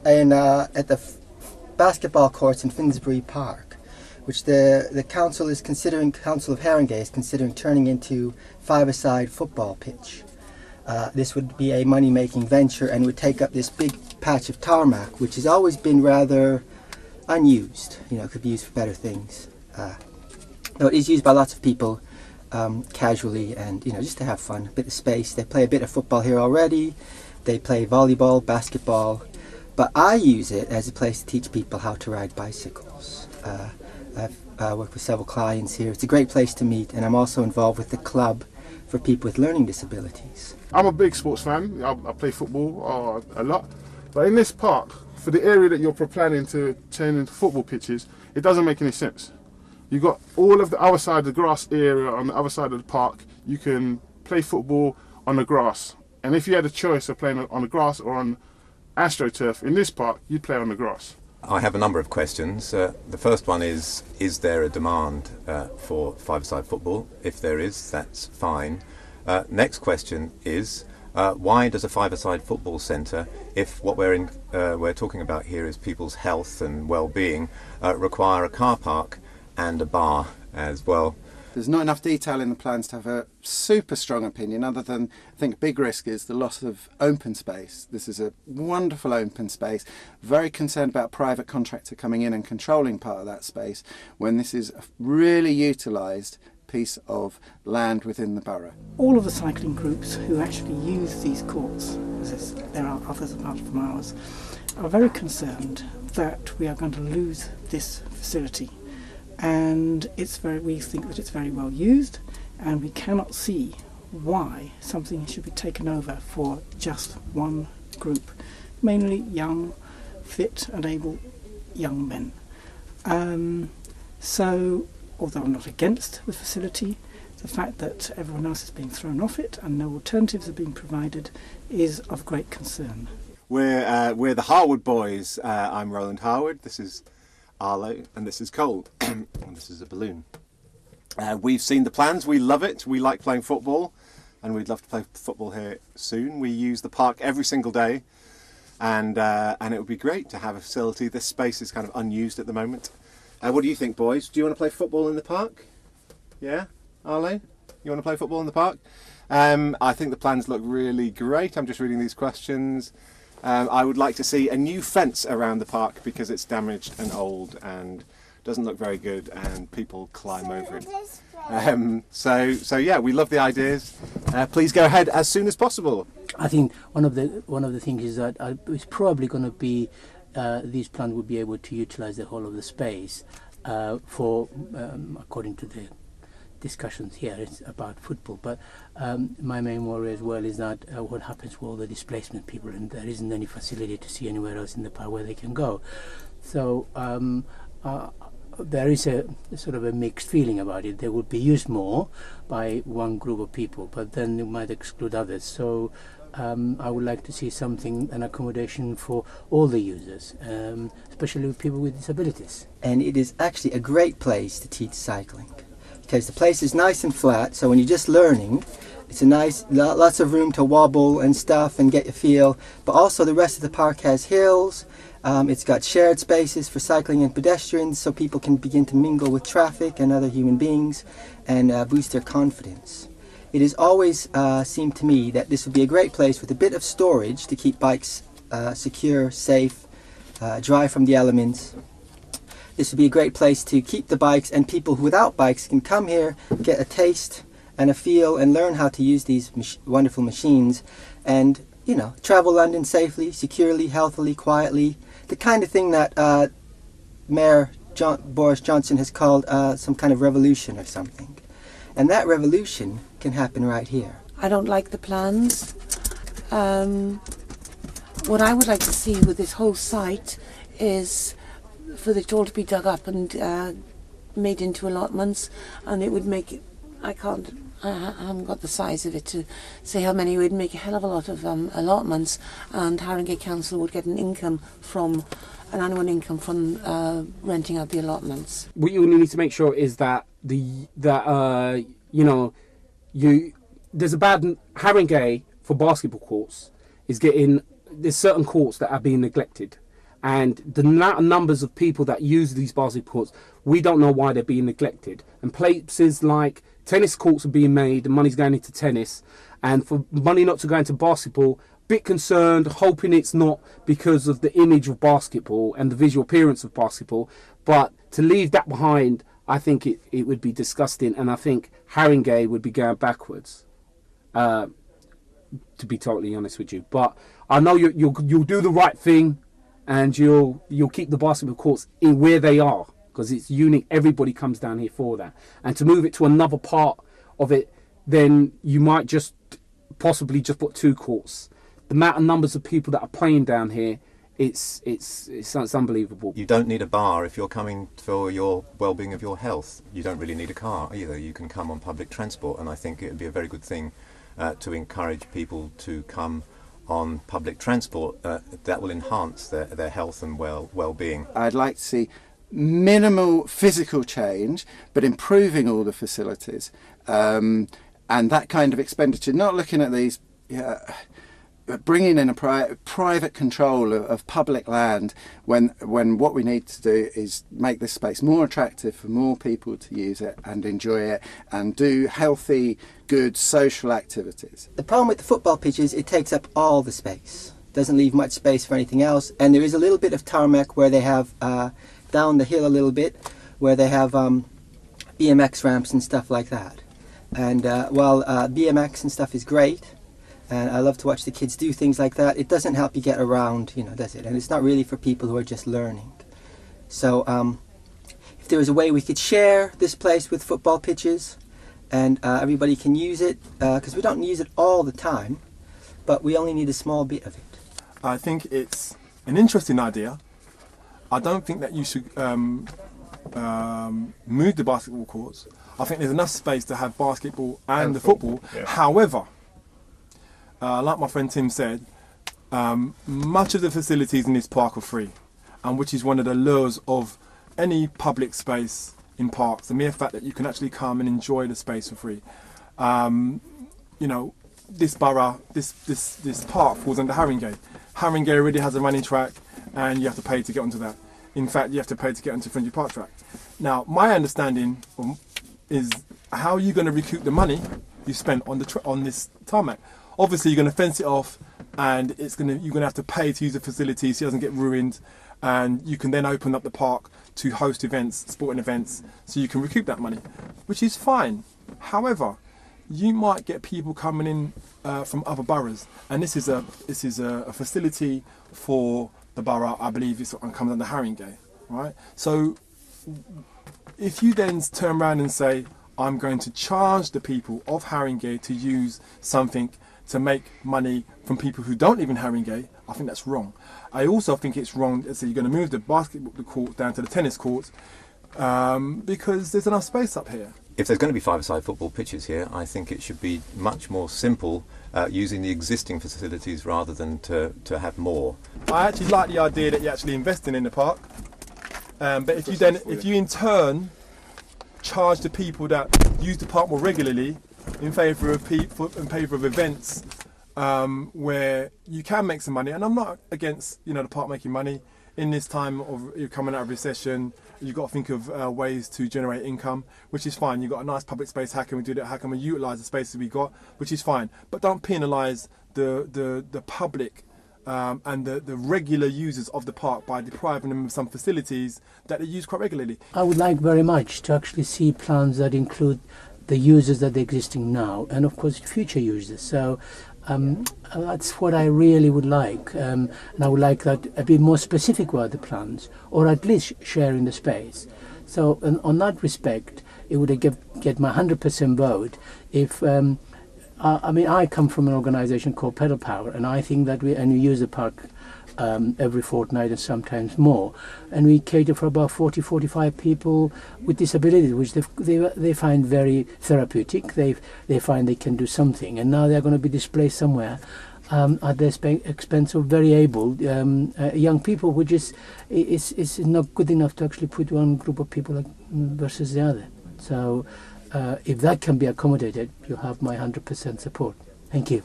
at the basketball courts in Finsbury Park, which the council is considering, Council of Haringey is considering turning into five-a-side football pitch. This would be a money-making venture and would take up this big patch of tarmac, which has always been rather unused. You know, it could be used for better things. Though it is used by lots of people casually and, you know, just to have fun, a bit of space. They play a bit of football here already. They play volleyball, basketball. But I use it as a place to teach people how to ride bicycles. I've worked with several clients here. It's a great place to meet, and I'm also involved with the club for people with learning disabilities. I'm a big sports fan. I play football a lot. But in this park, for the area that you're planning to turn into football pitches, it doesn't make any sense. You've got all of the other side of the grass area on the other side of the park. You can play football on the grass. And if you had a choice of playing on the grass or on AstroTurf, in this park, you'd play on the grass. I have a number of questions. The first one is there a demand for five-a-side football? If there is, that's fine. Next question is, why does a five-a-side football centre, if what we're talking about here is people's health and well-being, require a car park and a bar as well? There's not enough detail in the plans to have a super strong opinion, other than I think a big risk is the loss of open space. This is a wonderful open space, very concerned about a private contractor coming in and controlling part of that space when this is a really utilised piece of land within the borough. All of the cycling groups who actually use these courts, as there are others apart from ours, are very concerned that we are going to lose this facility. And we think that it's very well used, and we cannot see why something should be taken over for just one group, mainly young, fit and able young men. So, although I'm not against the facility, the fact that everyone else is being thrown off it and no alternatives are being provided is of great concern. We're the Harwood boys. I'm Roland Harwood. This is Arlo, and this is Cold, and this is a balloon. We've seen the plans, we love it, we like playing football, and we'd love to play football here soon. We use the park every single day, and it would be great to have a facility. This space is kind of unused at the moment. What do you think, boys? Do you want to play football in the park? Yeah? Arlo? You want to play football in the park? I think the plans look really great. I'm just reading these questions. I would like to see a new fence around the park because it's damaged and old and doesn't look very good, and people climb over it. So yeah, we love the ideas. Please go ahead as soon as possible. I think one of the things is that it's probably going to be these plants will be able to utilize the whole of the space for according to the discussions here, it's about football, but my main worry as well is that what happens with all the displacement people, and there isn't any facility to see anywhere else in the park where they can go. So there is a sort of a mixed feeling about it. They would be used more by one group of people, but then it might exclude others. So I would like to see an accommodation for all the users, especially with people with disabilities. And it is actually a great place to teach cycling, because the place is nice and flat, so when you're just learning, it's a nice, lots of room to wobble and stuff and get your feel, but also the rest of the park has hills. It's got shared spaces for cycling and pedestrians, so people can begin to mingle with traffic and other human beings and boost their confidence. It has always seemed to me that this would be a great place with a bit of storage to keep bikes secure, safe, dry from the elements. This would be a great place to keep the bikes, and people without bikes can come here, get a taste and a feel and learn how to use these wonderful machines and, you know, travel London safely, securely, healthily, quietly. The kind of thing that Mayor Boris Johnson has called some kind of revolution or something. And that revolution can happen right here. I don't like the plans. What I would like to see with this whole site is for it all to be dug up and made into allotments, and it would make it, I haven't got the size of it to say how many. It would make a hell of a lot of allotments, and Haringey Council would get an annual income from renting out the allotments. What you need to make sure is that there's a bad Haringey for basketball courts is there's certain courts that are being neglected. And the numbers of people that use these basketball courts, we don't know why they're being neglected. And places like tennis courts are being made, and money's going into tennis, and for money not to go into basketball, bit concerned, hoping it's not because of the image of basketball and the visual appearance of basketball. But to leave that behind, I think it would be disgusting, and I think Haringey would be going backwards, to be totally honest with you. But I know you'll do the right thing, and you'll keep the basketball courts in where they are, because it's unique. Everybody comes down here for that. And to move it to another part of it, then you might just possibly just put 2 courts. The amount of numbers of people that are playing down here, it's unbelievable. You don't need a bar if you're coming for your well-being of your health. You don't really need a car either. You can come on public transport, and I think it would be a very good thing to encourage people to come on public transport. That will enhance their health and well-being. I'd like to see minimal physical change, but improving all the facilities, and that kind of expenditure. Not looking at these, bringing in a private control of public land when what we need to do is make this space more attractive for more people to use it and enjoy it and do healthy, good social activities. The problem with the football pitch is it takes up all the space. Doesn't leave much space for anything else, and there is a little bit of tarmac where they have down the hill a little bit where they have BMX ramps and stuff like that. And while BMX and stuff is great, and I love to watch the kids do things like that, it doesn't help you get around, does it? And it's not really for people who are just learning. So if there was a way we could share this place with football pitches, and everybody can use it, because we don't use it all the time, but we only need a small bit of it. I think it's an interesting idea. I don't think that you should move the basketball courts. I think there's enough space to have basketball and the football. Yeah. However, like my friend Tim said, much of the facilities in this park are free, and which is one of the lures of any public space in parks, the mere fact that you can actually come and enjoy the space for free. This borough, this park falls under Haringey. Haringey already has a running track, and you have to pay to get onto that. In fact, you have to pay to get onto Finsbury Park track. Now, my understanding is how are you going to recoup the money you spent on this tarmac? Obviously, you're going to fence it off, and you're going to have to pay to use the facility so it doesn't get ruined, and you can then open up the park to host events, sporting events, so you can recoup that money, which is fine. However, you might get people coming in from other boroughs, and this is a facility for the borough. I believe it comes under Haringey, right? So if you then turn around and say, I'm going to charge the people of Haringey to use something to make money from people who don't live in Haringey, I think that's wrong. I also think it's wrong that you're going to move the basketball court down to the tennis courts, because there's enough space up here. If there's going to be five-a-side football pitches here, I think it should be much more simple using the existing facilities rather than to have more. I actually like the idea that you're actually investing in the park, but if you in turn charge the people that use the park more regularly in favour of events where you can make some money, and I'm not against the park making money in this time of you're coming out of recession. You've got to think of ways to generate income, which is fine. You've got a nice public space. How can we do that? How can we utilise the spaces we got, which is fine. But don't penalise the public and the regular users of the park by depriving them of some facilities that they use quite regularly. I would like very much to actually see plans that include the users that are existing now, and of course future users. So that's what I really would like, and I would like that a bit more specific about the plans, or at least sharing the space. So on that respect, it would get my 100% vote if I come from an organisation called Pedal Power, and I think that we use the park every fortnight and sometimes more, and we cater for about 40-45 people with disabilities, which they find very therapeutic. They find they can do something, and now they're going to be displaced somewhere at the expense of very able young people, which is not good enough to actually put one group of people versus the other. So if that can be accommodated, you have my 100% support. Thank you.